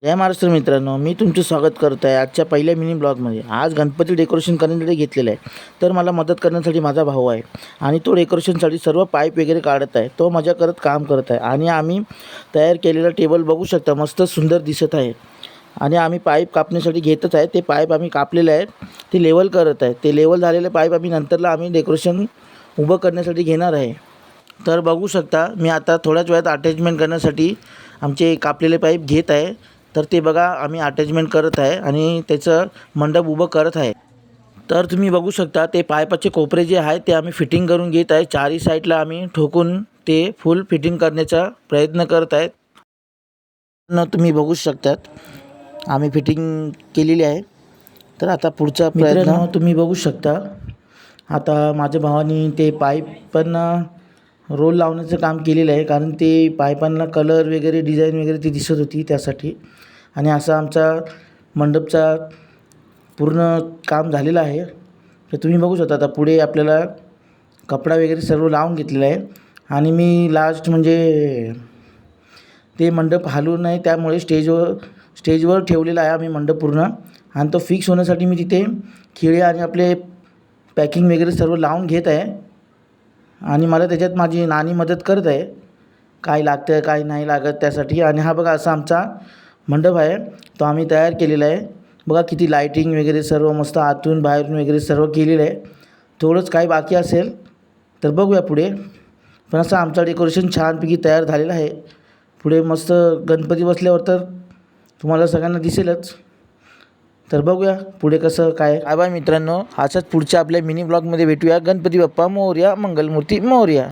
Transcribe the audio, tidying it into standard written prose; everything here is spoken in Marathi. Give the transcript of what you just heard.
जय महाराष्ट्र मित्रांनो, मी तुमचं स्वागत करत आहे आजच्या पहिल्या मिनी ब्लॉगमध्ये। आज गणपती डेकोरेशन करण्यासाठी घेतलेलं आहे, तर मला मदत करण्यासाठी माझा भाऊ आहे आणि तो डेकोरेशनसाठी सर्व पाईप वगैरे काढत आहे। तो मजा करत काम करत आहे आणि आम्ही तयार केलेला टेबल बघू शकता, मस्त सुंदर दिसत आहे। आणि आम्ही पाईप कापण्यासाठी घेतच आहे। ते पाईप आम्ही कापलेले आहे, ते लेवल करत आहे। ते लेवल झालेले पाईप आम्ही डेकोरेशन उभं करण्यासाठी घेणार आहे। तर बघू शकता, मी आता थोड्याच वेळात अटॅचमेंट करण्यासाठी आमचे कापलेले पाईप घेत आहे। तर ते बघा, आम्ही अटॅचमेंट करत आहे आणि त्याचं मंडप उभं करत आहे। तर तुम्ही बघू शकता, ते पाईपाचे कोपरे जे आहेत ते आम्ही फिटिंग करून घेत आहे। चारही साईडला आम्ही ठोकून ते फुल फिटिंग करण्याचा प्रयत्न करत आहेत। तुम्ही बघू शकतात, आम्ही फिटिंग केलेली आहे। तर आता पुढचा प्रयत्न तुम्ही बघू शकता। आता माझ्या भावानी ते पाईप पण रोल लावण्याचं काम केलेलं आहे, कारण ते पाईपांना कलर वगैरे डिझाईन वगैरे ती दिसत होती त्यासाठी। आणि असा आमचा मंडपचा पूर्ण काम झालेलं आहे। तर तुम्ही बघू शकता, आता पुढे आपल्याला कपडा वगैरे सर्व लावून घेतलेला आहे। आणि मी लास्ट म्हणजे ते मंडप हलू नये त्यामुळे स्टेजवर ठेवलेला आहे आम्ही मंडप पूर्ण। आणि तो फिक्स होण्यासाठी मी तिथे खिळे आणि आपले पॅकिंग वगैरे सर्व लावून घेत आहे। आणि मला त्याच्यात माझी नानी मदत करत आहे, काय लागतं काय नाही लागत त्यासाठी। आणि हा बघा, असा आमचा मंडप आहे, तो आम्ही तयार केलेला आहे। बघा किती लाईटिंग वगैरे सर्व मस्त आतून बाहेरून वगैरे सर्व केलेलं आहे। थोडंच काही बाकी असेल तर बघूया पुढे, पण असं आमचं डेकोरेशन छानपैकी तयार झालेलं आहे। पुढे मस्त गणपती बसल्यावर तर तुम्हाला सगळ्यांना दिसेलच। तर बघूया पुढे कसं काय। बाय बाय मित्रांनो, अशाच पुढच्या आपल्या मिनी ब्लॉगमध्ये भेटूया। गणपती बाप्पा मोरया, मंगलमूर्ती मोरया।